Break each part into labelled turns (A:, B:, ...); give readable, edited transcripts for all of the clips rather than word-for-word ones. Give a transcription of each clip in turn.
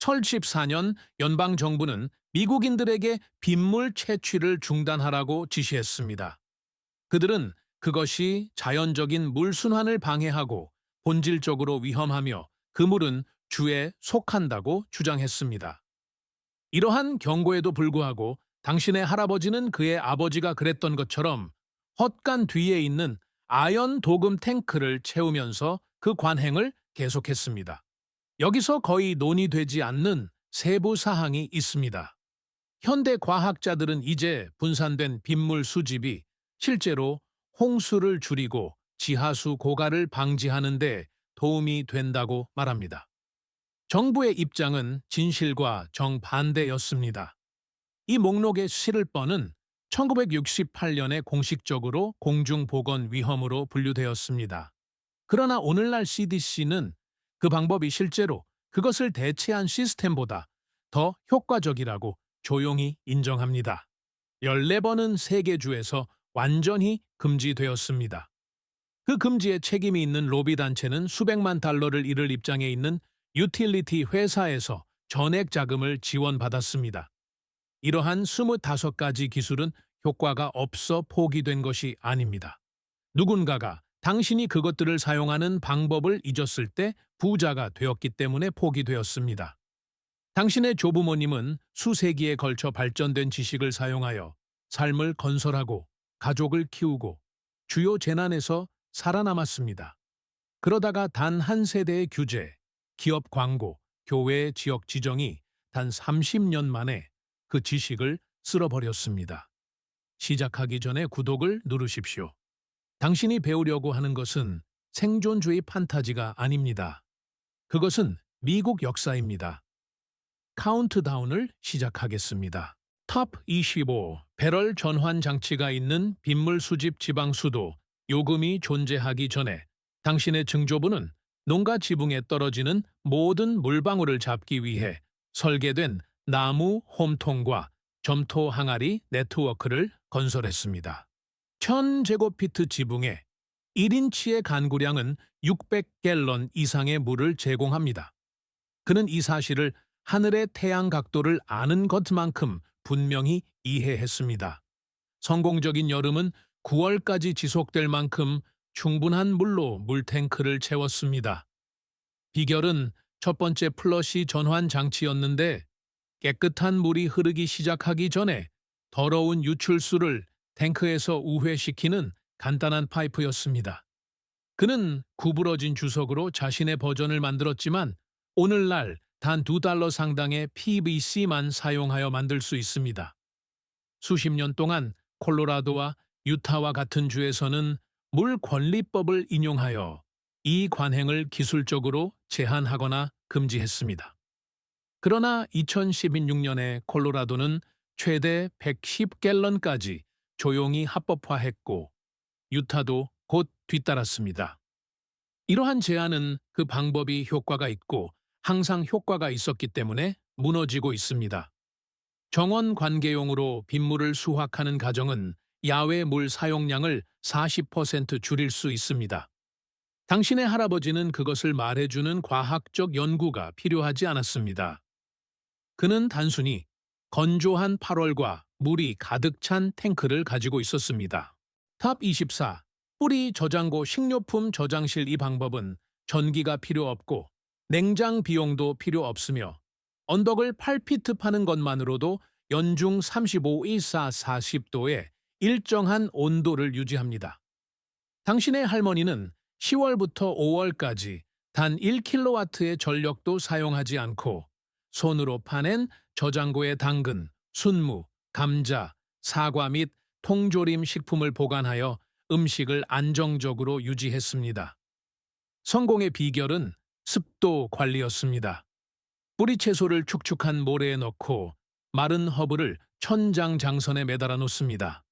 A: 1974년 연방정부는 미국인들에게 빗물 채취를 중단하라고 지시했습니다. 그들은 그것이 자연적인 물순환을 방해하고 본질적으로 위험하며 그 물은 주에 속한다고 주장했습니다. 이러한 경고에도 불구하고 당신의 할아버지는 그의 아버지가 그랬던 것처럼 헛간 뒤에 있는 아연 도금 탱크를 채우면서 그 관행을 계속했습니다. 여기서 거의 논의되지 않는 세부 사항이 있습니다. 현대 과학자들은 이제 분산된 빗물 수집이 실제로 홍수를 줄이고 지하수 고갈을 방지하는 데 도움이 된다고 말합니다. 정부의 입장은 진실과 정반대였습니다. 이 목록에 실을 뻔은 1968년에 공식적으로 공중보건 위험으로 분류되었습니다. 그러나 오늘날 CDC는 그 방법이 실제로 그것을 대체한 시스템보다 더 효과적이라고 조용히 인정합니다. 14번은 세계주에서 완전히 금지되었습니다. 그 금지에 책임이 있는 로비 단체는 수백만 달러를 잃을 입장에 있는 유틸리티 회사에서 전액 자금을 지원받았습니다. 이러한 25가지 기술은 효과가 없어 포기된 것이 아닙니다. 누군가가 당신이 그것들을 사용하는 방법을 잊었을 때 부자가 되었기 때문에 포기되었습니다. 당신의 조부모님은 수세기에 걸쳐 발전된 지식을 사용하여 삶을 건설하고 가족을 키우고 주요 재난에서 살아남았습니다. 그러다가 단 한 세대의 규제, 기업 광고, 교회의 지역 지정이 단 30년 만에 그 지식을 쓸어버렸습니다. 시작하기 전에 구독을 누르십시오. 당신이 배우려고 하는 것은 생존주의 판타지가 아닙니다. 그것은 미국 역사입니다. 카운트다운을 시작하겠습니다. 탑 25. 배럴 전환 장치가 있는 빗물 수집 지방 수도 요금이 존재하기 전에 당신의 증조부는 농가 지붕에 떨어지는 모든 물방울을 잡기 위해 설계된 나무 홈통과 점토 항아리 네트워크를 건설했습니다. 1000제곱피트 지붕에 1인치의 간구량은 600갤런 이상의 물을 제공합니다. 그는 이 사실을 하늘의 태양 각도를 아는 것만큼 분명히 이해했습니다. 성공적인 여름은 9월까지 지속될 만큼 충분한 물로 물탱크를 채웠습니다. 비결은 첫 번째 플러시 전환 장치였는데 깨끗한 물이 흐르기 시작하기 전에 더러운 유출수를 탱크에서 우회시키는 간단한 파이프였습니다. 그는 구부러진 주석으로 자신의 버전을 만들었지만 오늘날 단 $2 상당의 PVC만 사용하여 만들 수 있습니다. 수십 년 동안 콜로라도와 유타와 같은 주에서는 물 관리법을 인용하여 이 관행을 기술적으로 제한하거나 금지했습니다. 그러나 2016년에 콜로라도는 최대 110갤런까지 조용히 합법화했고 유타도 곧 뒤따랐습니다. 이러한 제한은 그 방법이 효과가 있고 항상 효과가 있었기 때문에 무너지고 있습니다. 정원 관계용으로 빗물을 수확하는 가정은 야외 물 사용량을 40% 줄일 수 있습니다. 당신의 할아버지는 그것을 말해주는 과학적 연구가 필요하지 않았습니다. 그는 단순히 건조한 8월과 물이 가득 찬 탱크를 가지고 있었습니다. 탑 24. 뿌리 저장고 식료품 저장실. 이 방법은 전기가 필요 없고 냉장 비용도 필요 없으며 언덕을 8피트 파는 것만으로도 연중 35일사 40도에 일정한 온도를 유지합니다. 당신의 할머니는 10월부터 5월까지 단 1kW의 전력도 사용하지 않고 손으로 파낸 저장고에 당근, 순무, 감자, 사과 및 통조림 식품을 보관하여 음식을 안정적으로 유지했습니다. 성공의 비결은 습도 관리였습니다. 뿌리 채소를 축축한 모래에 넣고 마른 허브를 천장장선에 매달아 놓습니다.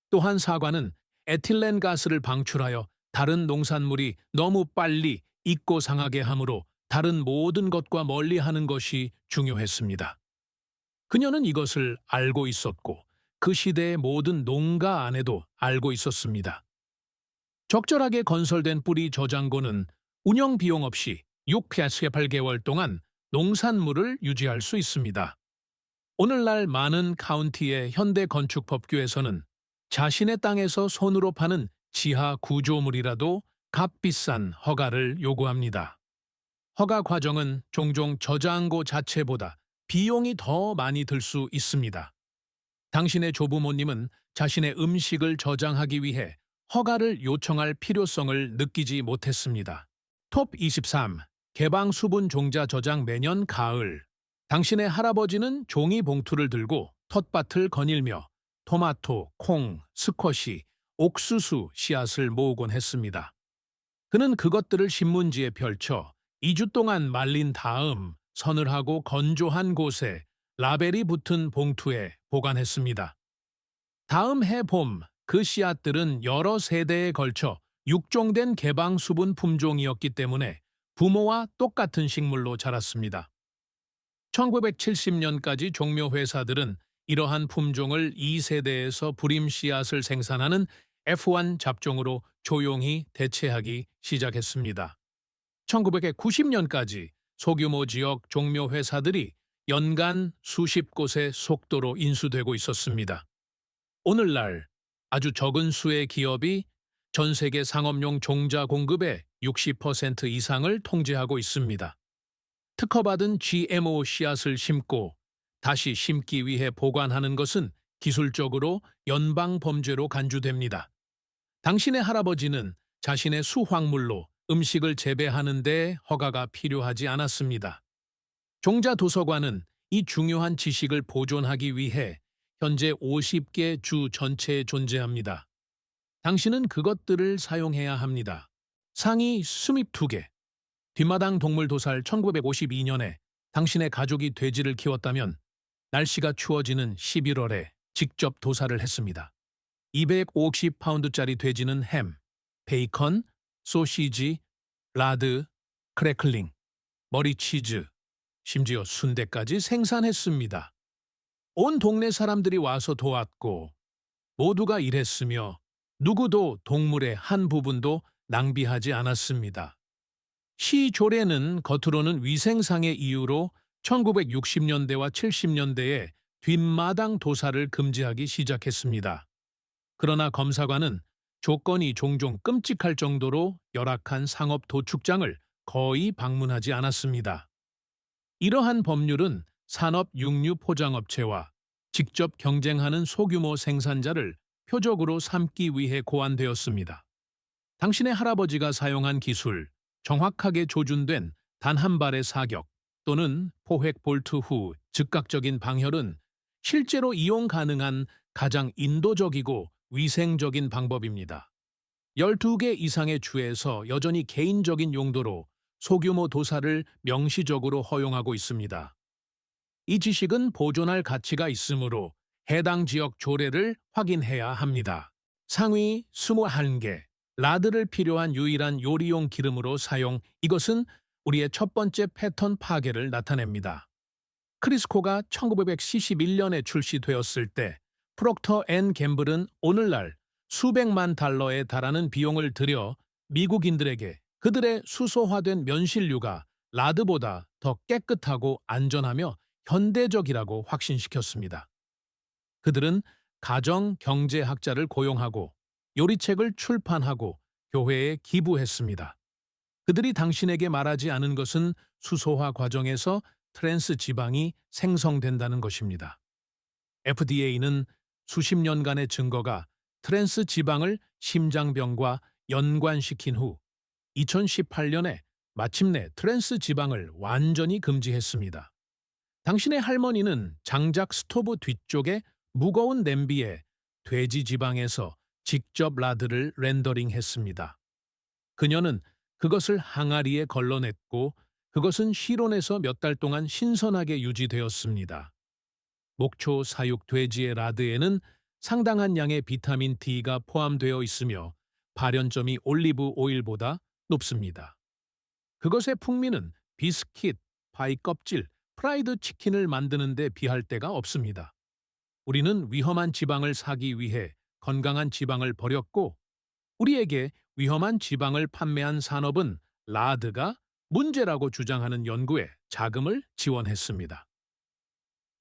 A: 또한 사과는 에틸렌 가스를 방출하여 다른 농산물이 너무 빨리 익고 상하게 하므로 다른 모든 것과 멀리하는 것이 중요했습니다. 그녀는 이것을 알고 있었고 그 시대의 모든 농가 안에도 알고 있었습니다. 적절하게 건설된 뿌리 저장고는 운영 비용 없이 6-8개월 동안 농산물을 유지할 수 있습니다. 오늘날 많은 카운티의 현대 건축 법규에서는 자신의 땅에서 손으로 파는 지하 구조물이라도 값비싼 허가를 요구합니다. 허가 과정은 종종 저장고 자체보다 비용이 더 많이 들 수 있습니다. 당신의 조부모님은 자신의 음식을 저장하기 위해 허가를 요청할 필요성을 느끼지 못했습니다. 톱 23. 개방 수분 종자 저장 매년 가을. 당신의 할아버지는 종이 봉투를 들고 텃밭을 거닐며 토마토, 콩, 스쿼시, 옥수수 씨앗을 모으곤 했습니다. 그는 그것들을 신문지에 펼쳐 2주 동안 말린 다음 서늘하고 건조한 곳에 라벨이 붙은 봉투에 보관했습니다. 다음 해 봄, 그 씨앗들은 여러 세대에 걸쳐 육종된 개방 수분 품종이었기 때문에 부모와 똑같은 식물로 자랐습니다. 1970년까지 종묘 회사들은 이러한 품종을 2세대에서 불임 씨앗을 생산하는 F1 잡종으로 조용히 대체하기 시작했습니다. 1990년까지 소규모 지역 종묘 회사들이 연간 수십 곳의 속도로 인수되고 있었습니다. 오늘날 아주 적은 수의 기업이 전 세계 상업용 종자 공급의 60% 이상을 통제하고 있습니다. 특허받은 GMO 씨앗을 심고 다시 심기 위해 보관하는 것은 기술적으로 연방 범죄로 간주됩니다. 당신의 할아버지는 자신의 수확물로 음식을 재배하는 데 허가가 필요하지 않았습니다. 종자 도서관은 이 중요한 지식을 보존하기 위해 현재 50개 주 전체에 존재합니다. 당신은 그것들을 사용해야 합니다. 상위 스밉 2개. 뒷마당 동물 도살. 1952년에 당신의 가족이 돼지를 키웠다면 날씨가 추워지는 11월에 직접 도살을 했습니다. 250파운드짜리 돼지는 햄, 베이컨, 소시지, 라드, 크래클링, 머리 치즈, 심지어 순대까지 생산했습니다. 온 동네 사람들이 와서 도왔고 모두가 일했으며 누구도 동물의 한 부분도 낭비하지 않았습니다. 시조례는 겉으로는 위생상의 이유로 1960년대와 70년대에 뒷마당 도살을 금지하기 시작했습니다. 그러나 검사관은 조건이 종종 끔찍할 정도로 열악한 상업 도축장을 거의 방문하지 않았습니다. 이러한 법률은 산업 육류 포장업체와 직접 경쟁하는 소규모 생산자를 표적으로 삼기 위해 고안되었습니다. 당신의 할아버지가 사용한 기술, 정확하게 조준된 단 한 발의 사격 또는 포획 볼트 후 즉각적인 방혈은 실제로 이용 가능한 가장 인도적이고 위생적인 방법입니다. 12개 이상의 주에서 여전히 개인적인 용도로 소규모 도살을 명시적으로 허용하고 있습니다. 이 지식은 보존할 가치가 있으므로 해당 지역 조례를 확인해야 합니다. 상위 21개. 라드를 필요한 유일한 요리용 기름으로 사용. 이것은 우리의 첫 번째 패턴 파괴를 나타냅니다. 크리스코가 1971년에 출시되었을 때 프록터 앤 갬블은 오늘날 수백만 달러에 달하는 비용을 들여 미국인들에게 그들의 수소화된 면실류가 라드보다 더 깨끗하고 안전하며 현대적이라고 확신시켰습니다. 그들은 가정 경제학자를 고용하고 요리책을 출판하고 교회에 기부했습니다. 그들이 당신에게 말하지 않은 것은 수소화 과정에서 트랜스 지방이 생성된다는 것입니다. FDA는 수십 년간의 증거가 트랜스 지방을 심장병과 연관시킨 후 2018년에 마침내 트랜스 지방을 완전히 금지했습니다. 당신의 할머니는 장작 스토브 뒤쪽에 무거운 냄비에 돼지 지방에서 직접 라드를 렌더링했습니다. 그녀는 그것을 항아리에 걸러냈고 그것은 실온에서 몇 달 동안 신선하게 유지되었습니다. 목초 사육 돼지의 라드에는 상당한 양의 비타민 D가 포함되어 있으며 발연점이 올리브 오일보다 높습니다. 그것의 풍미는 비스킷, 파이 껍질, 프라이드 치킨을 만드는 데 비할 데가 없습니다. 우리는 위험한 지방을 사기 위해 건강한 지방을 버렸고 우리에게 위험한 지방을 판매한 산업은 라드가 문제라고 주장하는 연구에 자금을 지원했습니다.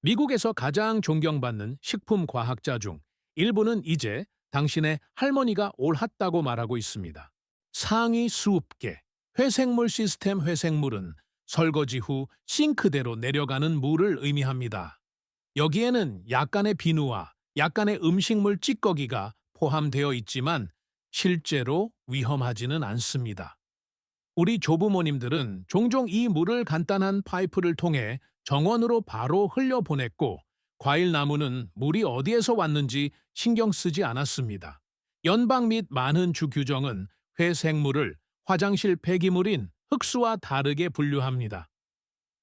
A: 미국에서 가장 존경받는 식품 과학자 중 일부는 이제 당신의 할머니가 옳았다고 말하고 있습니다. 상위 수업 개 회생물 시스템. 회생물은 설거지 후 싱크대로 내려가는 물을 의미합니다. 여기에는 약간의 비누와 약간의 음식물 찌꺼기가 포함되어 있지만 실제로 위험하지는 않습니다. 우리 조부모님들은 종종 이 물을 간단한 파이프를 통해 정원으로 바로 흘려보냈고 과일나무는 물이 어디에서 왔는지 신경 쓰지 않았습니다. 연방 및 많은 주 규정은 회생물을 화장실 폐기물인 흙수와 다르게 분류합니다.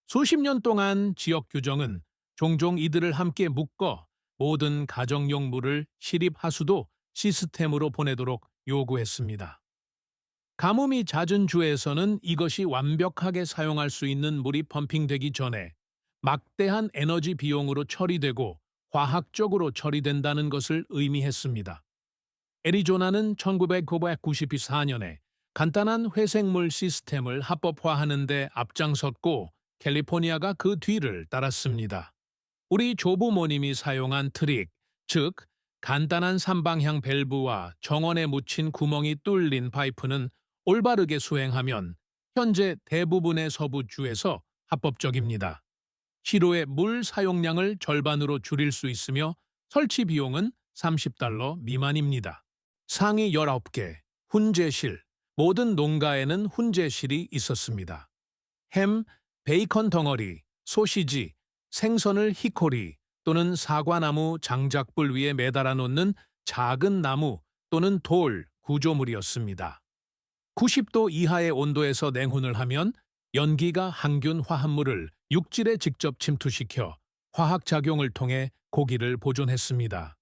A: 수십 년 동안 지역 규정은 종종 이들을 함께 묶어 모든 가정용 물을 시립 하수도 시스템으로 보내도록 요구했습니다. 가뭄이 잦은 주에서는 이것이 완벽하게 사용할 수 있는 물이 펌핑되기 전에 막대한 에너지 비용으로 처리되고 과학적으로 처리된다는 것을 의미했습니다. 애리조나는 1994년에 간단한 회생물 시스템을 합법화하는 데 앞장섰고 캘리포니아가 그 뒤를 따랐습니다. 우리 조부모님이 사용한 트릭, 즉 간단한 3방향 밸브와 정원에 묻힌 구멍이 뚫린 파이프는 올바르게 수행하면 현재 대부분의 서부주에서 합법적입니다. 시로의 물 사용량을 절반으로 줄일 수 있으며 설치 비용은 $30 미만입니다. 상위 19개, 훈제실. 모든 농가에는 훈제실이 있었습니다. 햄, 베이컨 덩어리, 소시지, 생선을 히코리 또는 사과나무 장작불 위에 매달아 놓는 작은 나무 또는 돌 구조물이었습니다. 90도 이하의 온도에서 냉훈을 하면 연기가 항균 화합물을 육질에 직접 침투시켜 화학작용을 통해 고기를 보존했습니다.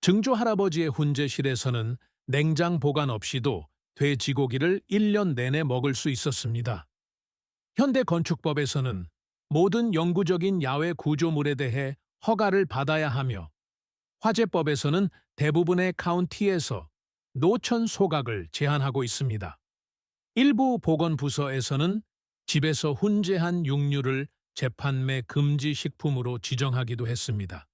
A: 증조 할아버지의 훈제실에서는 냉장 보관 없이도 돼지고기를 1년 내내 먹을 수 있었습니다. 현대 건축법에서는 모든 영구적인 야외 구조물에 대해 허가를 받아야 하며 화재법에서는 대부분의 카운티에서 노천 소각을 제한하고 있습니다. 일부 보건부서에서는 집에서 훈제한 육류를 재판매 금지 식품으로 지정하기도 했습니다.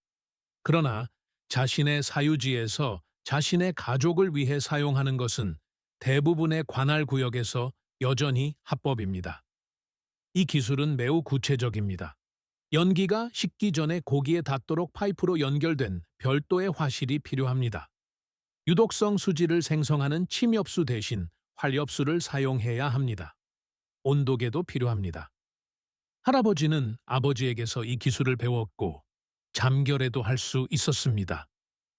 A: 그러나 자신의 사유지에서 자신의 가족을 위해 사용하는 것은 대부분의 관할 구역에서 여전히 합법입니다. 이 기술은 매우 구체적입니다. 연기가 식기 전에 고기에 닿도록 파이프로 연결된 별도의 화실이 필요합니다. 유독성 수지를 생성하는 침엽수 대신 활엽수를 사용해야 합니다. 온도계도 필요합니다. 할아버지는 아버지에게서 이 기술을 배웠고 잠결에도 할 수 있었습니다.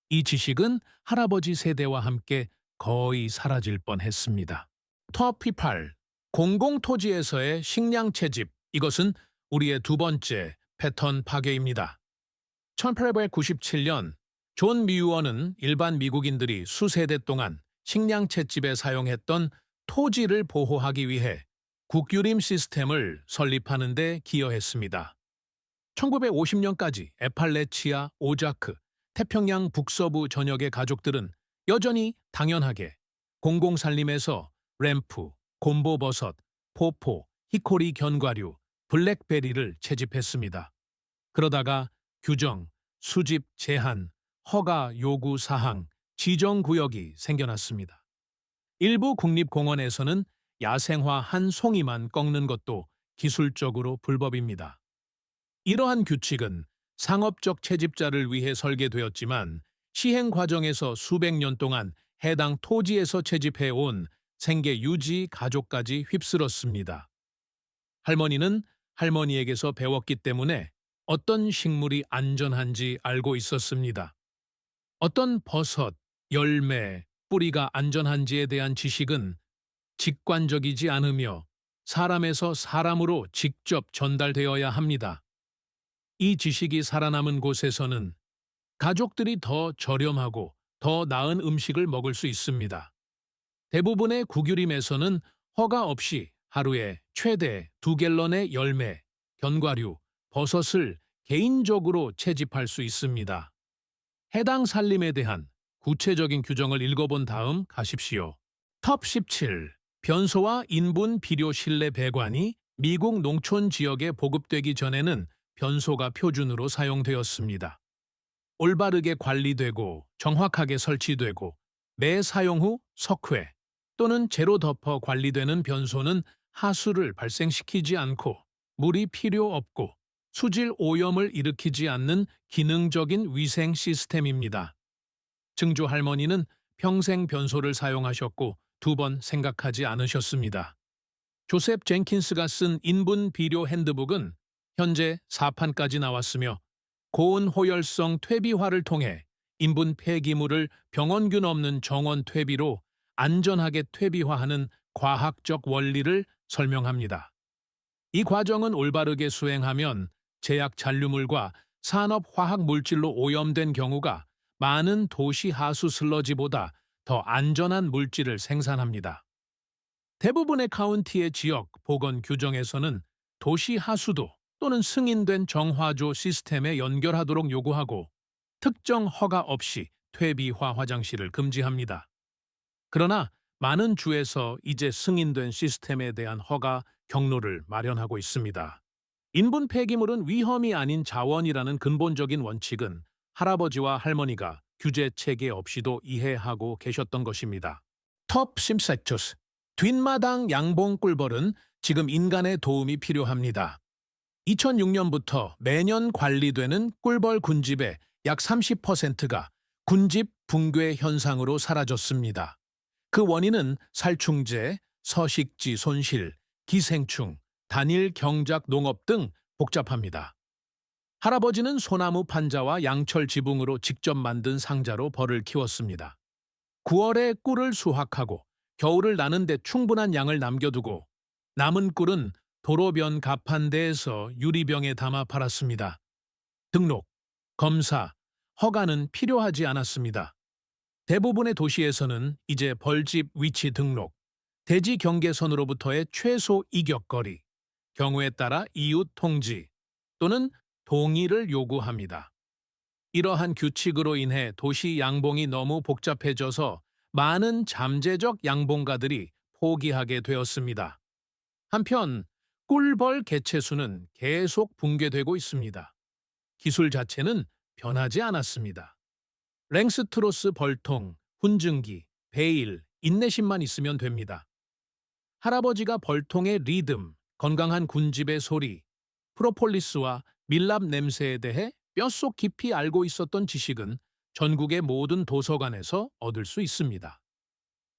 A: 이 지식은 할아버지 세대와 함께 거의 사라질 뻔했습니다. 터피8. 공공토지에서의 식량 채집. 이것은 우리의 두 번째 패턴 파괴입니다. 1897년 존 뮤어는 일반 미국인들이 수세대 동안 식량 채집에 사용했던 토지를 보호하기 위해 국유림 시스템을 설립하는 데 기여했습니다. 1950년까지 에팔레치아, 오자크, 태평양 북서부 전역의 가족들은 여전히 당연하게 공공산림에서 램프, 곰보버섯, 포포, 히코리 견과류, 블랙베리를 채집했습니다. 그러다가 규정, 수집 제한, 허가 요구 사항, 지정구역이 생겨났습니다. 일부 국립공원에서는 야생화 송이만 꺾는 것도 기술적으로 불법입니다. 이러한 규칙은 상업적 채집자를 위해 설계되었지만 시행 과정에서 수백 년 동안 해당 토지에서 채집해온 생계 유지 가족까지 휩쓸었습니다. 할머니는 할머니에게서 배웠기 때문에 어떤 식물이 안전한지 알고 있었습니다. 어떤 버섯, 열매, 뿌리가 안전한지에 대한 지식은 직관적이지 않으며 사람에서 사람으로 직접 전달되어야 합니다. 이 지식이 살아남은 곳에서는 가족들이 더 저렴하고 더 나은 음식을 먹을 수 있습니다. 대부분의 국유림에서는 허가 없이 하루에 최대 2갤런의 열매, 견과류, 버섯을 개인적으로 채집할 수 있습니다. 해당 산림에 대한 구체적인 규정을 읽어본 다음 가십시오. 톱 17. 변소와 인분 비료 실내 배관이 미국 농촌 지역에 보급되기 전에는 변소가 표준으로 사용되었습니다. 올바르게 관리되고 정확하게 설치되고 매 사용 후 석회 또는 제로 덮어 관리되는 변소는 하수를 발생시키지 않고 물이 필요 없고 수질 오염을 일으키지 않는 기능적인 위생 시스템입니다. 증조 할머니는 평생 변소를 사용하셨고 2번 생각하지 않으셨습니다. 조셉 젠킨스가 쓴 인분 비료 핸드북은 현재 4판까지 나왔으며 고온 호열성 퇴비화를 통해 인분 폐기물을 병원균 없는 정원 퇴비로 안전하게 퇴비화하는 과학적 원리를 설명합니다. 이 과정은 올바르게 수행하면 제약 잔류물과 산업 화학 물질로 오염된 경우가 많은 도시 하수 슬러지보다 더 안전한 물질을 생산합니다. 대부분의 카운티의 지역 보건 규정에서는 도시 하수도 또는 승인된 정화조 시스템에 연결하도록 요구하고 특정 허가 없이 퇴비화 화장실을 금지합니다. 그러나 많은 주에서 이제 승인된 시스템에 대한 허가 경로를 마련하고 있습니다. 인분 폐기물은 위험이 아닌 자원이라는 근본적인 원칙은 할아버지와 할머니가 규제 체계 없이도 이해하고 계셨던 것입니다. 톱 심세투스, 뒷마당 양봉 꿀벌은 지금 인간의 도움이 필요합니다. 2006년부터 매년 관리되는 꿀벌 군집의 약 30%가 군집 붕괴 현상으로 사라졌습니다. 그 원인은 살충제, 서식지 손실, 기생충, 단일 경작 농업 등 복잡합니다. 할아버지는 소나무 판자와 양철 지붕으로 직접 만든 상자로 벌을 키웠습니다. 9월에 꿀을 수확하고 겨울을 나는데 충분한 양을 남겨두고 남은 꿀은 도로변 가판대에서 유리병에 담아 팔았습니다. 등록, 검사, 허가는 필요하지 않았습니다. 대부분의 도시에서는 이제 벌집 위치 등록, 대지 경계선으로부터의 최소 이격거리, 경우에 따라 이웃 통지 또는 동의를 요구합니다. 이러한 규칙으로 인해 도시 양봉이 너무 복잡해져서 많은 잠재적 양봉가들이 포기하게 되었습니다. 한편 꿀벌 개체수는 계속 붕괴되고 있습니다. 기술 자체는 변하지 않았습니다. 랭스트로스 벌통, 훈증기, 베일, 인내심만 있으면 됩니다. 할아버지가 벌통의 리듬, 건강한 군집의 소리, 프로폴리스와 밀랍 냄새에 대해 뼛속 깊이 알고 있었던 지식은 전국의 모든 도서관에서 얻을 수 있습니다.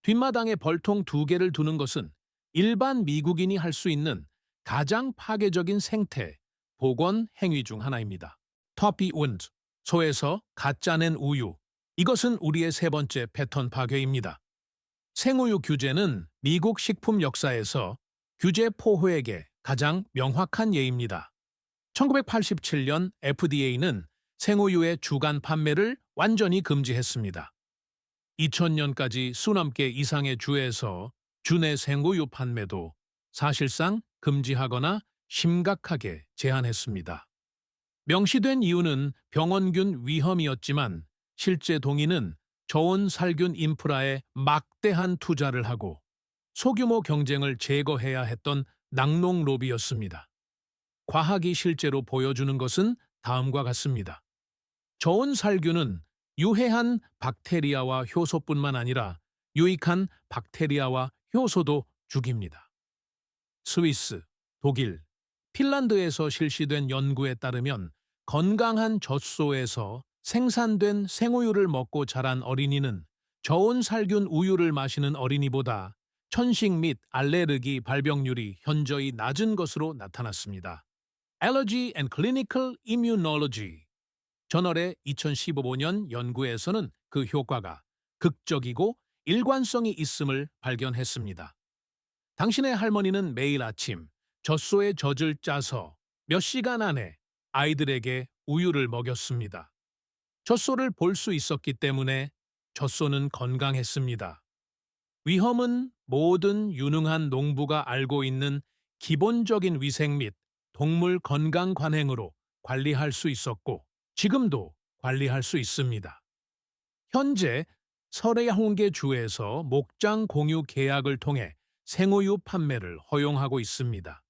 A: 뒷마당에 벌통 2개를 두는 것은 일반 미국인이 할 수 있는 가장 파괴적인 생태, 보건 행위 중 하나입니다. 터피 운드, 소에서 가짜낸 우유. 이것은 우리의 3번째 패턴 파괴입니다. 생우유 규제는 미국 식품 역사에서 규제 포효에게 가장 명확한 예입니다. 1987년 FDA는 생우유의 주간 판매를 완전히 금지했습니다. 2000년까지 수넘게 이상의 주에서 주내 생우유 판매도 사실상 금지하거나 심각하게 제한했습니다. 명시된 이유는 병원균 위험이었지만 실제 동의는 저온 살균 인프라에 막대한 투자를 하고 소규모 경쟁을 제거해야 했던 낙농 로비였습니다. 과학이 실제로 보여주는 것은 다음과 같습니다. 저온 살균은 유해한 박테리아와 효소뿐만 아니라 유익한 박테리아와 효소도 죽입니다. 스위스, 독일, 핀란드에서 실시된 연구에 따르면 건강한 젖소에서 생산된 생우유를 먹고 자란 어린이는 저온 살균 우유를 마시는 어린이보다 천식 및 알레르기 발병률이 현저히 낮은 것으로 나타났습니다. Allergy and Clinical Immunology 저널의 2015년 연구에서는 그 효과가 극적이고 일관성이 있음을 발견했습니다. 당신의 할머니는 매일 아침 젖소에 젖을 짜서 몇 시간 안에 아이들에게 우유를 먹였습니다. 젖소를 볼 수 있었기 때문에 젖소는 건강했습니다. 위험은 모든 유능한 농부가 알고 있는 기본적인 위생 및 동물 건강 관행으로 관리할 수 있었고 지금도 관리할 수 있습니다. 현재 서레홍계 주에서 목장 공유 계약을 통해 생우유 판매를 허용하고 있습니다.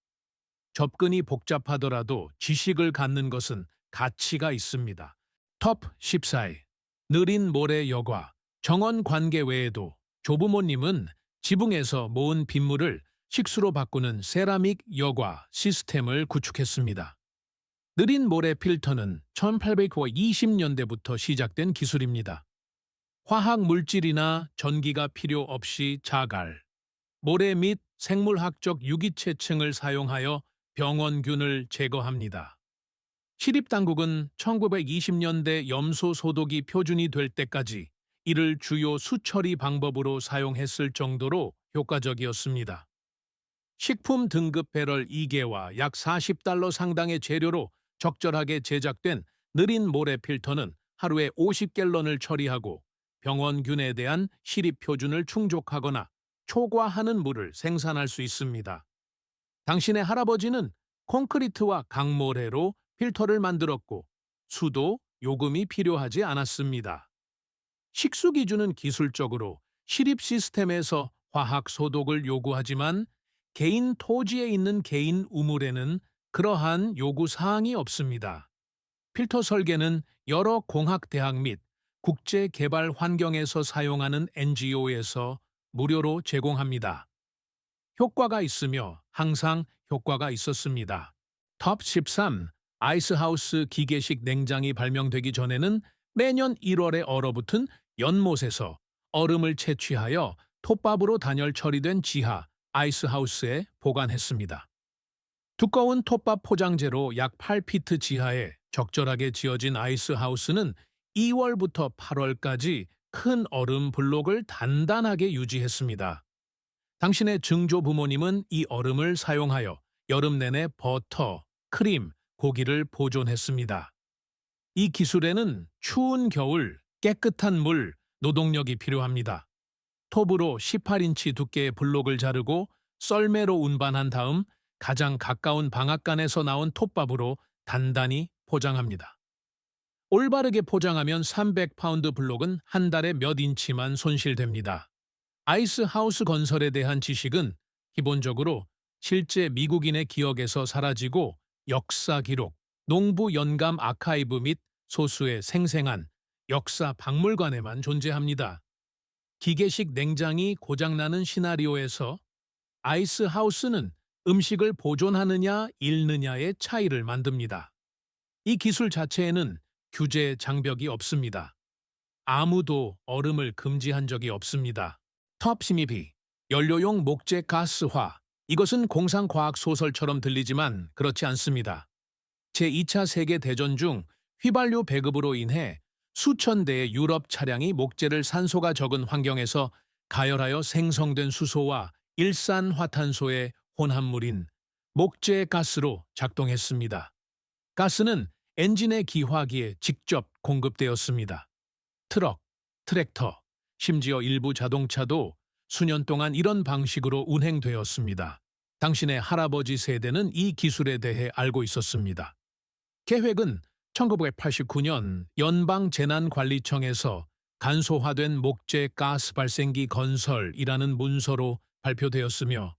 A: 접근이 복잡하더라도 지식을 갖는 것은 가치가 있습니다. 톱 14위 느린 모래 여과 정원 관계 외에도 조부모님은 지붕에서 모은 빗물을 식수로 바꾸는 세라믹 여과 시스템을 구축했습니다. 느린 모래 필터는 1820년대부터 시작된 기술입니다. 화학 물질이나 전기가 필요 없이 자갈, 모래 및 생물학적 유기체층을 사용하여 병원균을 제거합니다. 시립당국은 1920년대 염소 소독이 표준이 될 때까지 이를 주요 수처리 방법으로 사용했을 정도로 효과적이었습니다. 식품 등급 배럴 2개와 약 $40 상당의 재료로 적절하게 제작된 느린 모래 필터는 하루에 50갤런을 처리하고 병원균에 대한 시립 표준을 충족하거나 초과하는 물을 생산할 수 있습니다. 당신의 할아버지는 콘크리트와 강모래로 필터를 만들었고 수도, 요금이 필요하지 않았습니다. 식수 기준은 기술적으로 시립 시스템에서 화학 소독을 요구하지만 개인 토지에 있는 개인 우물에는 그러한 요구 사항이 없습니다. 필터 설계는 여러 공학대학 및 국제개발 환경에서 사용하는 NGO에서 무료로 제공합니다. 효과가 있으며 항상 효과가 있었습니다. 톱 13. 아이스하우스 기계식 냉장이 발명되기 전에는 매년 1월에 얼어붙은 연못에서 얼음을 채취하여 톱밥으로 단열 처리된 지하 아이스하우스에 보관했습니다. 두꺼운 톱밥 포장재로 약 8피트 지하에 적절하게 지어진 아이스하우스는 2월부터 8월까지 큰 얼음 블록을 단단하게 유지했습니다. 당신의 증조 부모님은 이 얼음을 사용하여 여름 내내 버터, 크림, 고기를 보존했습니다. 이 기술에는 추운 겨울, 깨끗한 물, 노동력이 필요합니다. 톱으로 18인치 두께의 블록을 자르고 썰매로 운반한 다음 가장 가까운 방앗간에서 나온 톱밥으로 단단히 포장합니다. 올바르게 포장하면 300파운드 블록은 한 달에 몇 인치만 손실됩니다. 아이스하우스 건설에 대한 지식은 기본적으로 실제 미국인의 기억에서 사라지고 역사 기록, 농부 연감 아카이브 및 소수의 생생한 역사 박물관에만 존재합니다. 기계식 냉장이 고장나는 시나리오에서 아이스하우스는 음식을 보존하느냐 잃느냐의 차이를 만듭니다. 이 기술 자체에는 규제 장벽이 없습니다. 아무도 얼음을 금지한 적이 없습니다. 톱 12. 연료용 목재 가스화. 이것은 공상과학 소설처럼 들리지만 그렇지 않습니다. 제2차 세계대전 중 휘발유 배급으로 인해 수천 대의 유럽 차량이 목재를 산소가 적은 환경에서 가열하여 생성된 수소와 일산화탄소의 혼합물인 목재 가스로 작동했습니다. 가스는 엔진의 기화기에 직접 공급되었습니다. 트럭, 트랙터, 심지어 일부 자동차도 수년 동안 이런 방식으로 운행되었습니다. 당신의 할아버지 세대는 이 기술에 대해 알고 있었습니다. 계획은 1989년 연방재난관리청에서 간소화된 목재 가스 발생기 건설이라는 문서로 발표되었으며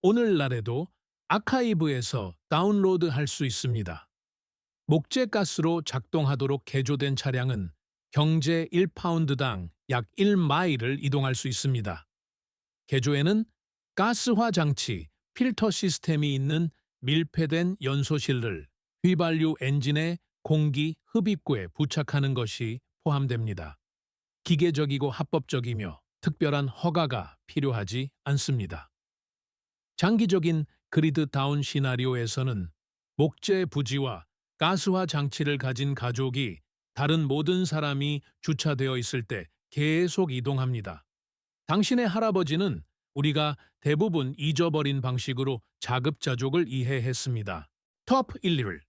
A: 오늘날에도 아카이브에서 다운로드할 수 있습니다. 목재 가스로 작동하도록 개조된 차량은 경제 1파운드당 약 1마일을 이동할 수 있습니다. 개조에는 가스화 장치, 필터 시스템이 있는 밀폐된 연소실을 휘발유 엔진의 공기 흡입구에 부착하는 것이 포함됩니다. 기계적이고 합법적이며 특별한 허가가 필요하지 않습니다. 장기적인 그리드 다운 시나리오에서는 목재 부지와 가스화 장치를 가진 가족이 다른 모든 사람이 주차되어 있을 때 계속 이동합니다. 당신의 할아버지는 우리가 대부분 잊어버린 방식으로 자급자족을 이해했습니다. 톱 1를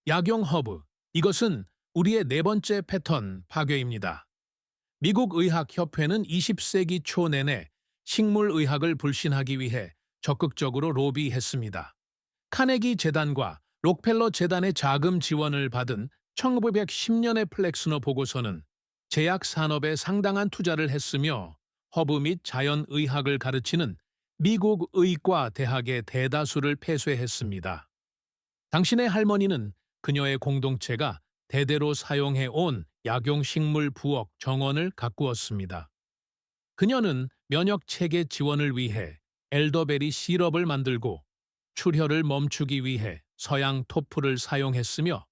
A: 약용 허브. 이것은 우리의 네 번째 패턴 파괴입니다. 미국 의학협회는 20세기 초 내내 식물의학을 불신하기 위해 적극적으로 로비했습니다. 카네기 재단과 록펠러 재단의 자금 지원을 받은 1910년의 플렉스너 보고서는 제약 산업에 상당한 투자를 했으며 허브 및 자연의학을 가르치는 미국 의과 대학의 대다수를 폐쇄했습니다. 당신의 할머니는 그녀의 공동체가 대대로 사용해온 약용식물 부엌 정원을 가꾸었습니다. 그녀는 면역 체계 지원을 위해 엘더베리 시럽을 만들고 출혈을 멈추기 위해 서양 토프를 사용했으며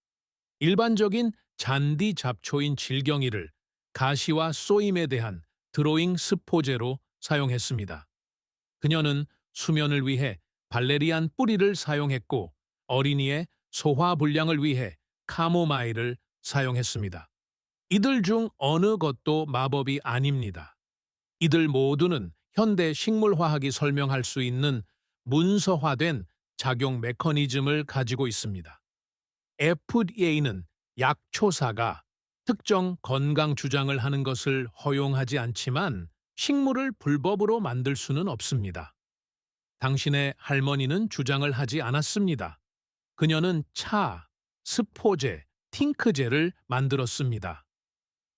A: 일반적인 잔디 잡초인 질경이를 가시와 쏘임에 대한 드로잉 스포제로 사용했습니다. 그녀는 수면을 위해 발레리안 뿌리를 사용했고 어린이의 소화불량을 위해 카모마일을 사용했습니다. 이들 중 어느 것도 마법이 아닙니다. 이들 모두는 현대 식물화학이 설명할 수 있는 문서화된 작용 메커니즘을 가지고 있습니다. FDA는 약초사가 특정 건강 주장을 하는 것을 허용하지 않지만 식물을 불법으로 만들 수는 없습니다. 당신의 할머니는 주장을 하지 않았습니다. 그녀는 차, 스포제, 팅크제를 만들었습니다.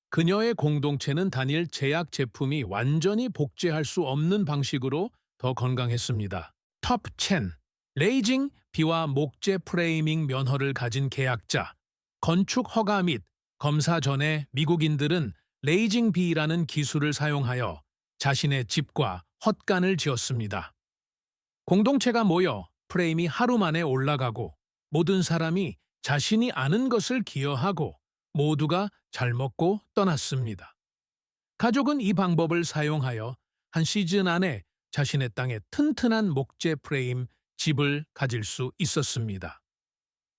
A: 그녀의 공동체는 단일 제약 제품이 완전히 복제할 수 없는 방식으로 더 건강했습니다. 톱 10. 레이징 비와 목재 프레이밍 면허를 가진 계약자. 건축 허가 및 검사 전에 미국인들은 레이징 비라는 기술을 사용하여 자신의 집과 헛간을 지었습니다. 공동체가 모여 프레임이 하루 만에 올라가고 모든 사람이 자신이 아는 것을 기여하고 모두가 잘 먹고 떠났습니다. 가족은 이 방법을 사용하여 한 시즌 안에 자신의 땅에 튼튼한 목재 프레임 집을 가질 수 있었습니다.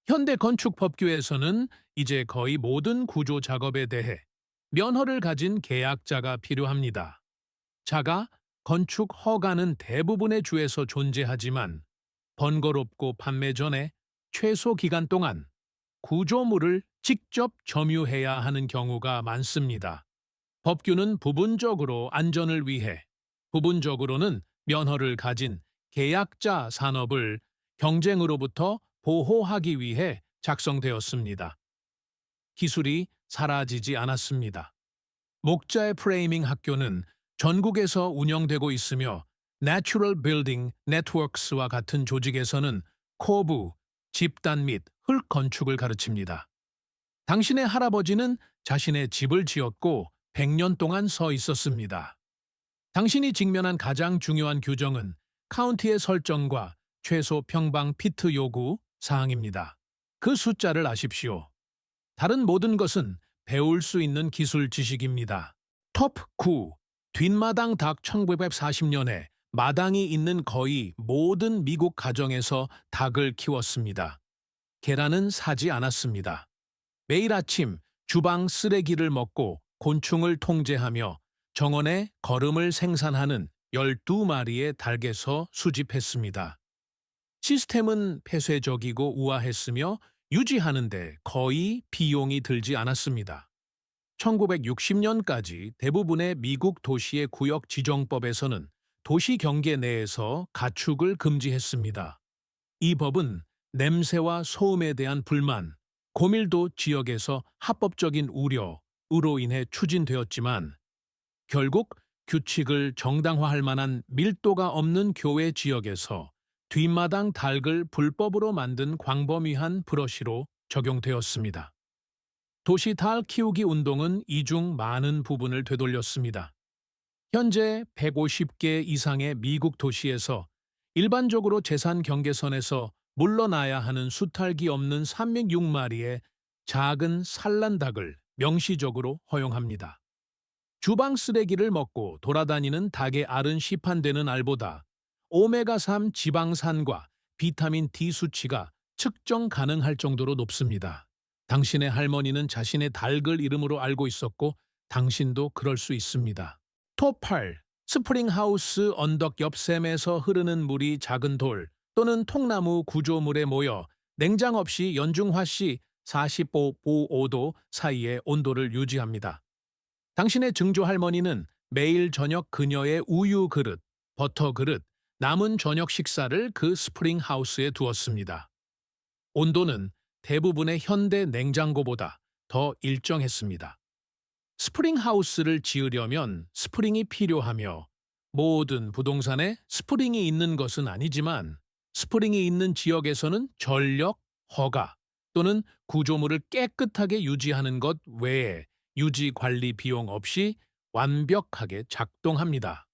A: 현대 건축 법규에서는 이제 거의 모든 구조 작업에 대해 면허를 가진 계약자가 필요합니다. 자가 건축 허가는 대부분의 주에서 존재하지만 번거롭고 판매 전에 최소 기간 동안 구조물을 직접 점유해야 하는 경우가 많습니다. 법규는 부분적으로 안전을 위해, 부분적으로는 면허를 가진 계약자 산업을 경쟁으로부터 보호하기 위해 작성되었습니다. 기술이 사라지지 않았습니다. 목자의 프레이밍 학교는 전국에서 운영되고 있으며 Natural Building Networks와 같은 조직에서는 코부, 집단 및 흙 건축을 가르칩니다. 당신의 할아버지는 자신의 집을 지었고 100년 동안 서 있었습니다. 당신이 직면한 가장 중요한 규정은 카운티의 설정과 최소 평방 피트 요구 사항입니다. 그 숫자를 아십시오. 다른 모든 것은 배울 수 있는 기술 지식입니다. 톱 9. 뒷마당 닭. 1940년에 마당이 있는 거의 모든 미국 가정에서 닭을 키웠습니다. 계란은 사지 않았습니다. 매일 아침 주방 쓰레기를 먹고 곤충을 통제하며 정원에 거름을 생산하는 12마리의 닭에서 수집했습니다. 시스템은 폐쇄적이고 우아했으며 유지하는데 거의 비용이 들지 않았습니다. 1960년까지 대부분의 미국 도시의 구역 지정법에서는 도시 경계 내에서 가축을 금지했습니다. 이 법은 냄새와 소음에 대한 불만, 고밀도 지역에서 합법적인 우려로 인해 추진되었지만 결국 규칙을 정당화할 만한 밀도가 없는 교외 지역에서 뒷마당 닭을 불법으로 만든 광범위한 브러쉬로 적용되었습니다. 도시 닭 키우기 운동은 이 중 많은 부분을 되돌렸습니다. 현재 150개 이상의 미국 도시에서 일반적으로 재산 경계선에서 물러나야 하는 수탈기 없는 306마리의 작은 산란닭을 명시적으로 허용합니다. 주방 쓰레기를 먹고 돌아다니는 닭의 알은 시판되는 알보다 오메가3 지방산과 비타민 D 수치가 측정 가능할 정도로 높습니다. 당신의 할머니는 자신의 닭을 이름으로 알고 있었고 당신도 그럴 수 있습니다. 톱 8. 스프링하우스 언덕 옆 샘에서 흐르는 물이 작은 돌 또는 통나무 구조물에 모여 냉장 없이 연중화시 45.5도 사이의 온도를 유지합니다. 당신의 증조 할머니는 매일 저녁 그녀의 우유 그릇, 버터 그릇, 남은 저녁 식사를 그 스프링하우스에 두었습니다. 온도는 대부분의 현대 냉장고보다 더 일정했습니다. 스프링하우스를 지으려면 스프링이 필요하며 모든 부동산에 스프링이 있는 것은 아니지만 스프링이 있는 지역에서는 전력, 허가 또는 구조물을 깨끗하게 유지하는 것 외에 유지 관리 비용 없이 완벽하게 작동합니다.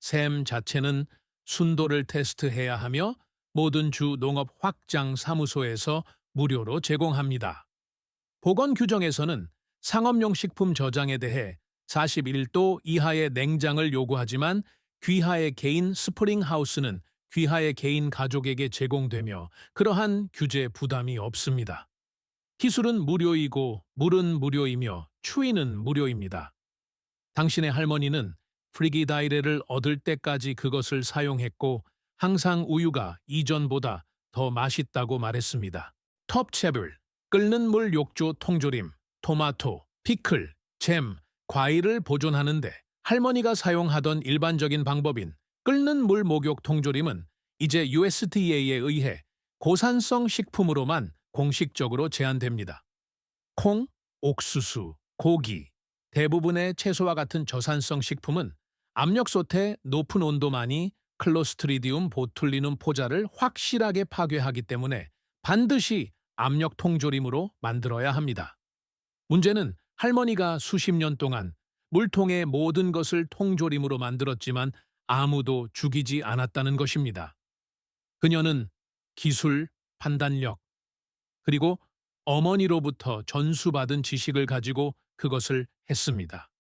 A: 샘 자체는 순도를 테스트해야 하며 모든 주 농업 확장 사무소에서 무료로 제공합니다. 보건 규정에서는 상업용 식품 저장에 대해 41도 이하의 냉장을 요구하지만 귀하의 개인 스프링 하우스는 귀하의 개인 가족에게 제공되며 그러한 규제 부담이 없습니다. 기술은 무료이고 물은 무료이며 추위는 무료입니다. 당신의 할머니는 프리기다이레를 얻을 때까지 그것을 사용했고 항상 우유가 이전보다 더 맛있다고 말했습니다. 텁채블, 끓는 물 욕조 통조림, 토마토, 피클, 잼, 과일을 보존하는데 할머니가 사용하던 일반적인 방법인 끓는 물 목욕 통조림은 이제 USDA에 의해 고산성 식품으로만 공식적으로 제한됩니다. 콩, 옥수수, 고기, 대부분의 채소와 같은 저산성 식품은 압력솥의 높은 온도만이 클로스트리디움 보툴리눔 포자를 확실하게 파괴하기 때문에 반드시 압력 통조림으로 만들어야 합니다. 문제는 할머니가 수십 년 동안 물통의 모든 것을 통조림으로 만들었지만 아무도 죽이지 않았다는 것입니다. 그녀는 기술, 판단력, 그리고 어머니로부터 전수받은 지식을 가지고 그것을 했습니다.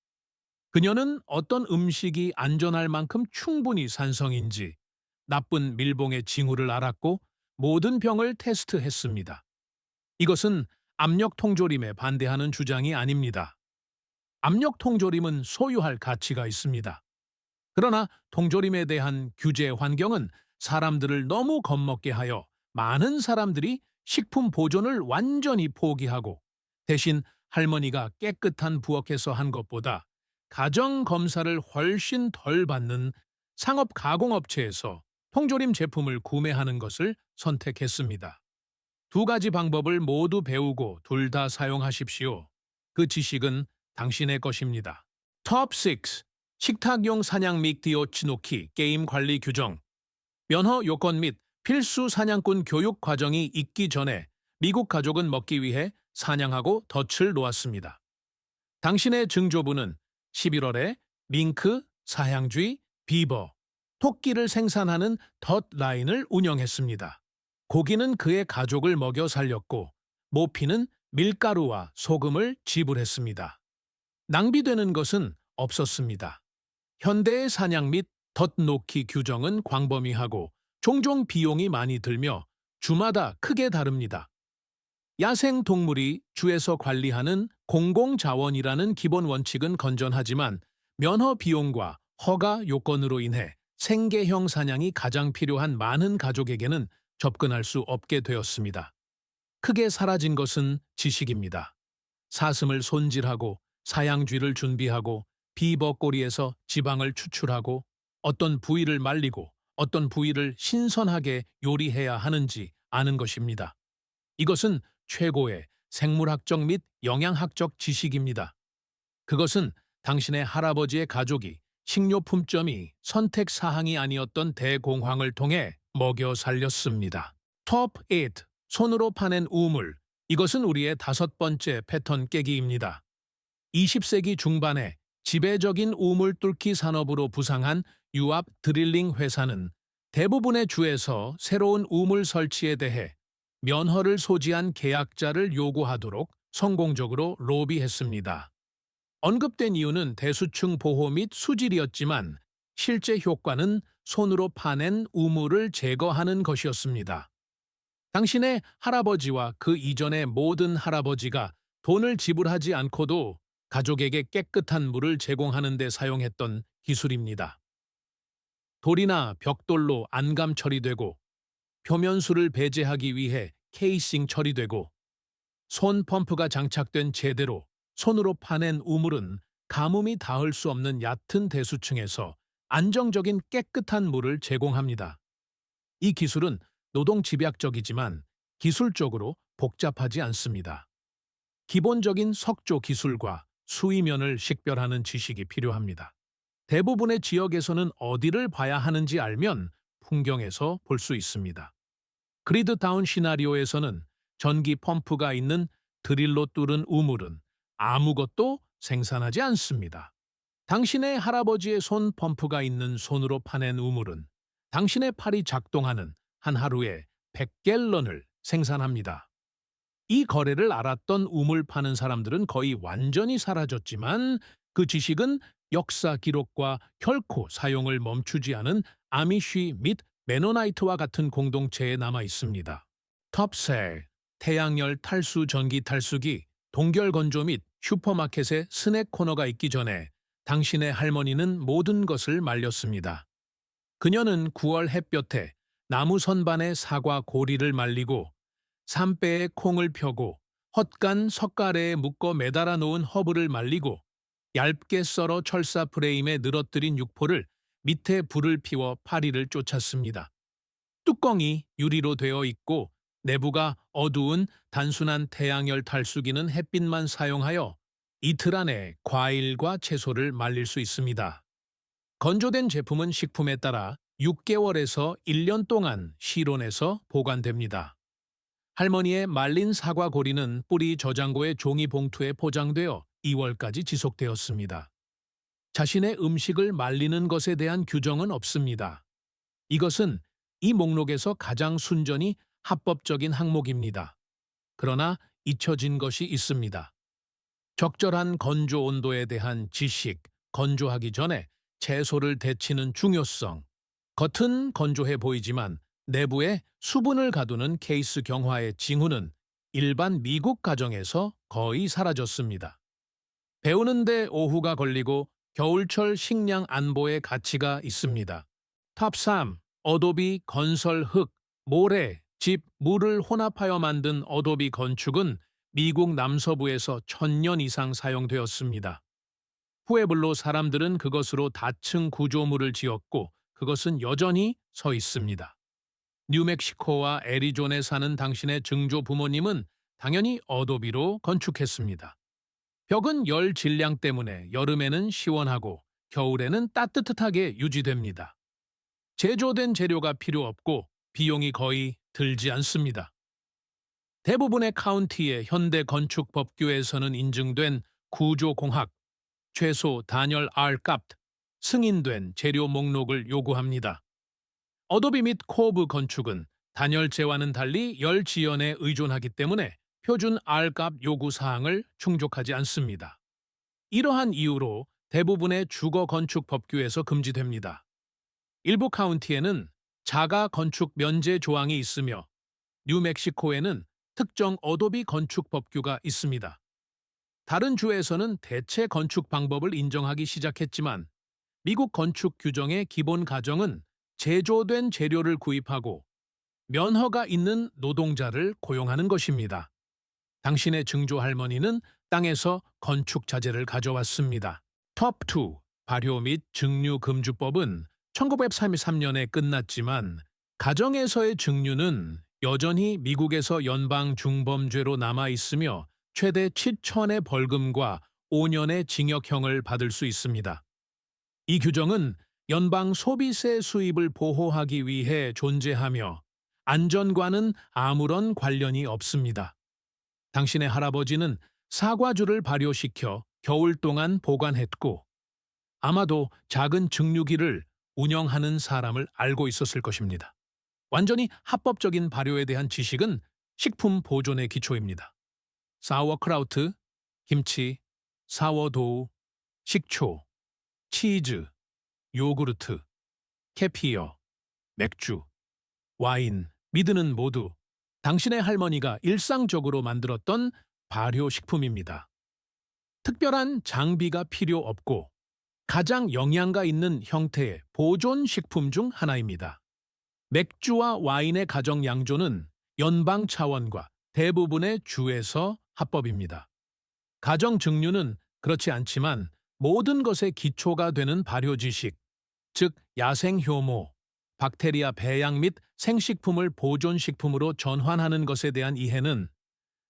A: 그녀는 어떤 음식이 안전할 만큼 충분히 산성인지 나쁜 밀봉의 징후를 알았고 모든 병을 테스트했습니다. 이것은 압력 통조림에 반대하는 주장이 아닙니다. 압력 통조림은 소유할 가치가 있습니다. 그러나 통조림에 대한 규제 환경은 사람들을 너무 겁먹게 하여 많은 사람들이 식품 보존을 완전히 포기하고 대신 할머니가 깨끗한 부엌에서 한 것보다 가정 검사를 훨씬 덜 받는 상업 가공업체에서 통조림 제품을 구매하는 것을 선택했습니다. 두 가지 방법을 모두 배우고 둘 다 사용하십시오. 그 지식은 당신의 것입니다. 톱 6. 식탁용 사냥 믹 디오치노키 게임 관리 규정. 면허 요건 및 필수 사냥꾼 교육 과정이 있기 전에 미국 가족은 먹기 위해 사냥하고 덫을 놓았습니다. 당신의 증조부는 11월에 밍크, 사향쥐, 비버, 토끼를 생산하는 덫 라인을 운영했습니다. 고기는 그의 가족을 먹여 살렸고 모피는 밀가루와 소금을 지불했습니다. 낭비되는 것은 없었습니다. 현대의 사냥 및 덫 놓기 규정은 광범위하고 종종 비용이 많이 들며 주마다 크게 다릅니다. 야생 동물이 주에서 관리하는 공공자원이라는 기본 원칙은 건전하지만 면허 비용과 허가 요건으로 인해 생계형 사냥이 가장 필요한 많은 가족에게는 접근할 수 없게 되었습니다. 크게 사라진 것은 지식입니다. 사슴을 손질하고 사양쥐를 준비하고 비버 꼬리에서 지방을 추출하고 어떤 부위를 말리고 어떤 부위를 신선하게 요리해야 하는지 아는 것입니다. 이것은 최고의 생물학적 및 영양학적 지식입니다. 그것은 당신의 할아버지의 가족이 식료품점이 선택 사항이 아니었던 대공황을 통해 먹여 살렸습니다. 톱 8. 손으로 파낸 우물. 이것은 우리의 5번째 패턴 깨기입니다. 20세기 중반에 지배적인 우물 뚫기 산업으로 부상한 유압 드릴링 회사는 대부분의 주에서 새로운 우물 설치에 대해 면허를 소지한 계약자를 요구하도록 성공적으로 로비했습니다. 언급된 이유는 대수층 보호 및 수질이었지만 실제 효과는 손으로 파낸 우물을 제거하는 것이었습니다. 당신의 할아버지와 그 이전의 모든 할아버지가 돈을 지불하지 않고도 가족에게 깨끗한 물을 제공하는 데 사용했던 기술입니다. 돌이나 벽돌로 안감 처리되고 표면수를 배제하기 위해 케이싱 처리되고 손 펌프가 장착된 제대로 손으로 파낸 우물은 가뭄이 닿을 수 없는 얕은 대수층에서 안정적인 깨끗한 물을 제공합니다. 이 기술은 노동 집약적이지만 기술적으로 복잡하지 않습니다. 기본적인 석조 기술과 수위면을 식별하는 지식이 필요합니다. 대부분의 지역에서는 어디를 봐야 하는지 알면 풍경에서 볼 수 있습니다. 그리드다운 시나리오에서는 전기 펌프가 있는 드릴로 뚫은 우물은 아무것도 생산하지 않습니다. 당신의 할아버지의 손 펌프가 있는 손으로 파낸 우물은 당신의 팔이 작동하는 한 하루에 100갤런을 생산합니다. 이 거래를 알았던 우물 파는 사람들은 거의 완전히 사라졌지만 그 지식은 역사 기록과 결코 사용을 멈추지 않은 아미쉬 및 메노나이트와 같은 공동체에 남아 있습니다. 톱셀, 태양열 탈수 전기 탈수기, 동결 건조 및 슈퍼마켓에 스낵 코너가 있기 전에 당신의 할머니는 모든 것을 말렸습니다. 그녀는 9월 햇볕에 나무 선반에 사과 고리를 말리고 삼배에 콩을 펴고 헛간 석가래에 묶어 매달아 놓은 허브를 말리고 얇게 썰어 철사 프레임에 늘어뜨린 육포를 밑에 불을 피워 파리를 쫓았습니다. 뚜껑이 유리로 되어 있고 내부가 어두운 단순한 태양열 탈수기는 햇빛만 사용하여 이틀 안에 과일과 채소를 말릴 수 있습니다. 건조된 제품은 식품에 따라 6개월에서 1년 동안 실온에서 보관됩니다. 할머니의 말린 사과 고리는 뿌리 저장고의 종이 봉투에 포장되어 2월까지 지속되었습니다. 자신의 음식을 말리는 것에 대한 규정은 없습니다. 이것은 이 목록에서 가장 순전히 합법적인 항목입니다. 그러나 잊혀진 것이 있습니다. 적절한 건조 온도에 대한 지식, 건조하기 전에 채소를 데치는 중요성. 겉은 건조해 보이지만 내부에 수분을 가두는 케이스 경화의 징후는 일반 미국 가정에서 거의 사라졌습니다. 배우는데 오후가 걸리고 겨울철 식량 안보의 가치가 있습니다. 탑 3. 어도비 건설 흙, 모래, 집, 물을 혼합하여 만든 어도비 건축은 미국 남서부에서 1000년 이상 사용되었습니다. 푸에블로 사람들은 그것으로 다층 구조물을 지었고 그것은 여전히 서 있습니다. 뉴멕시코와 애리존에 사는 당신의 증조 부모님은 당연히 어도비로 건축했습니다. 벽은 열 질량 때문에 여름에는 시원하고 겨울에는 따뜻하게 유지됩니다. 제조된 재료가 필요 없고 비용이 거의 들지 않습니다. 대부분의 카운티의 현대 건축 법규에서는 인증된 구조공학, 최소 단열 R값, 승인된 재료 목록을 요구합니다. 어도비 및 코브 건축은 단열재와는 달리 열 지연에 의존하기 때문에 표준 R값 요구 사항을 충족하지 않습니다. 이러한 이유로 대부분의 주거 건축 법규에서 금지됩니다. 일부 카운티에는 자가 건축 면제 조항이 있으며 뉴멕시코에는 특정 어도비 건축 법규가 있습니다. 다른 주에서는 대체 건축 방법을 인정하기 시작했지만 미국 건축 규정의 기본 가정은 제조된 재료를 구입하고 면허가 있는 노동자를 고용하는 것입니다. 당신의 증조 할머니는 땅에서 건축 자재를 가져왔습니다. 톱2. 발효 및 증류 금주법은 1933년에 끝났지만 가정에서의 증류는 여전히 미국에서 연방 중범죄로 남아 있으며 최대 7천의 벌금과 5년의 징역형을 받을 수 있습니다. 이 규정은 연방 소비세 수입을 보호하기 위해 존재하며 안전과는 아무런 관련이 없습니다. 당신의 할아버지는 사과주를 발효시켜 겨울 동안 보관했고 아마도 작은 증류기를 운영하는 사람을 알고 있었을 것입니다. 완전히 합법적인 발효에 대한 지식은 식품 보존의 기초입니다. 사워크라우트, 김치, 사워도우, 식초, 치즈, 요구르트, 캐피어, 맥주, 와인, 미드는 모두 당신의 할머니가 일상적으로 만들었던 발효식품입니다. 특별한 장비가 필요 없고 가장 영양가 있는 형태의 보존식품 중 하나입니다. 맥주와 와인의 가정 양조는 연방 차원과 대부분의 주에서 합법입니다. 가정 증류는 그렇지 않지만 모든 것의 기초가 되는 발효 지식, 즉 야생 효모, 박테리아 배양 및 생식품을 보존식품으로 전환하는 것에 대한 이해는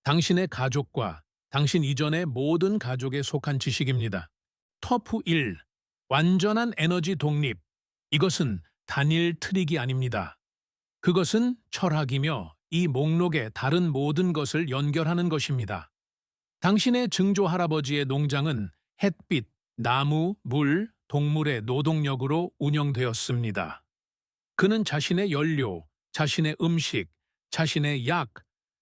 A: 당신의 가족과 당신 이전의 모든 가족에 속한 지식입니다. 터프 1. 완전한 에너지 독립. 이것은 단일 트릭이 아닙니다. 그것은 철학이며 이 목록의 다른 모든 것을 연결하는 것입니다. 당신의 증조 할아버지의 농장은 햇빛, 나무, 물, 동물의 노동력으로 운영되었습니다. 그는 자신의 연료, 자신의 음식, 자신의 약,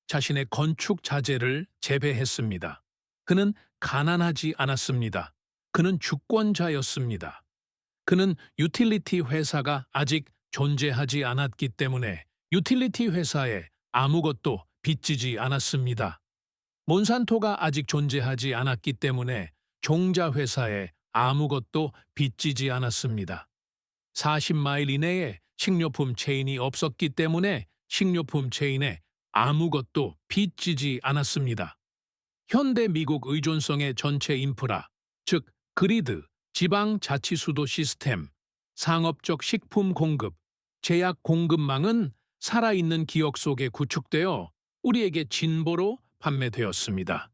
A: 자신의 건축 자재를 재배했습니다. 그는 가난하지 않았습니다. 그는 주권자였습니다. 그는 유틸리티 회사가 아직 존재하지 않았기 때문에 유틸리티 회사에 아무것도 빚지지 않았습니다. 몬산토가 아직 존재하지 않았기 때문에 종자 회사에 아무것도 빚지지 않았습니다. 40마일 이내에 식료품 체인이 없었기 때문에 식료품 체인에 아무것도 빚지지 않았습니다. 현대 미국 의존성의 전체 인프라, 즉 그리드, 지방자치수도 시스템, 상업적 식품 공급, 제약 공급망은 살아있는 기억 속에 구축되어 우리에게 진보로 판매되었습니다.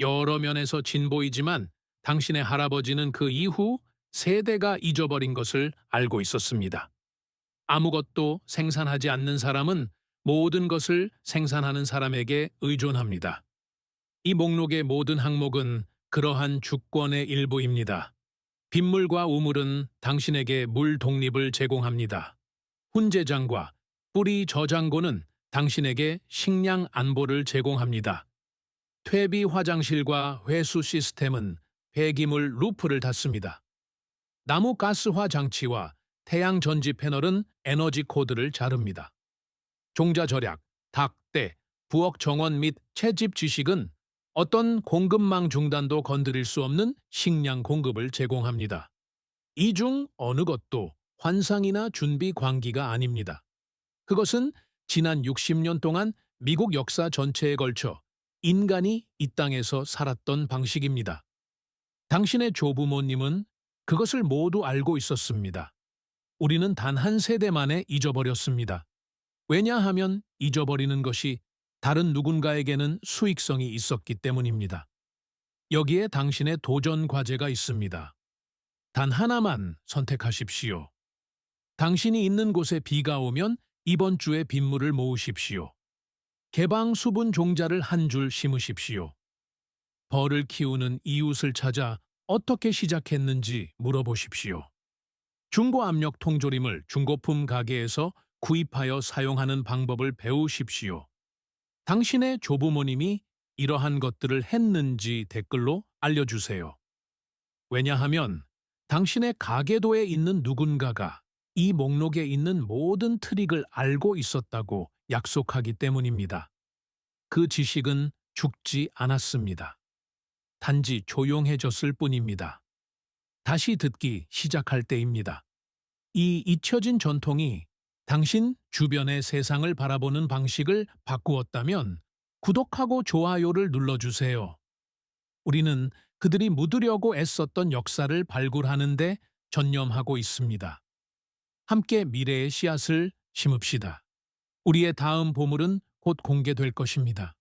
A: 여러 면에서 진보이지만 당신의 할아버지는 그 이후 세대가 잊어버린 것을 알고 있었습니다. 아무것도 생산하지 않는 사람은 모든 것을 생산하는 사람에게 의존합니다. 이 목록의 모든 항목은 그러한 주권의 일부입니다. 빗물과 우물은 당신에게 물 독립을 제공합니다. 훈제장과 뿌리 저장고는 당신에게 식량 안보를 제공합니다. 퇴비 화장실과 회수 시스템은 배기물 루프를 닫습니다. 나무 가스화 장치와 태양 전지 패널은 에너지 코드를 자릅니다. 종자 절약, 닭대, 부엌 정원 및 채집 지식은 어떤 공급망 중단도 건드릴 수 없는 식량 공급을 제공합니다. 이 중 어느 것도 환상이나 준비 광기가 아닙니다. 그것은 지난 60년 동안 미국 역사 전체에 걸쳐 인간이 이 땅에서 살았던 방식입니다. 당신의 조부모님은 그것을 모두 알고 있었습니다. 우리는 단 한 세대 만에 잊어버렸습니다. 왜냐하면 잊어버리는 것이 다른 누군가에게는 수익성이 있었기 때문입니다. 여기에 당신의 도전 과제가 있습니다. 단 하나만 선택하십시오. 당신이 있는 곳에 비가 오면 이번 주에 빗물을 모으십시오. 개방 수분 종자를 한 줄 심으십시오. 벌을 키우는 이웃을 찾아 어떻게 시작했는지 물어보십시오. 중고압력 통조림을 중고품 가게에서 구입하여 사용하는 방법을 배우십시오. 당신의 조부모님이 이러한 것들을 했는지 댓글로 알려주세요. 왜냐하면 당신의 가계도에 있는 누군가가 이 목록에 있는 모든 트릭을 알고 있었다고 약속하기 때문입니다. 그 지식은 죽지 않았습니다. 단지 조용해졌을 뿐입니다. 다시 듣기 시작할 때입니다. 이 잊혀진 전통이 당신 주변의 세상을 바라보는 방식을 바꾸었다면 구독하고 좋아요를 눌러주세요. 우리는 그들이 묻으려고 애썼던 역사를 발굴하는 데 전념하고 있습니다. 함께 미래의 씨앗을 심읍시다. 우리의 다음 보물은 곧 공개될 것입니다.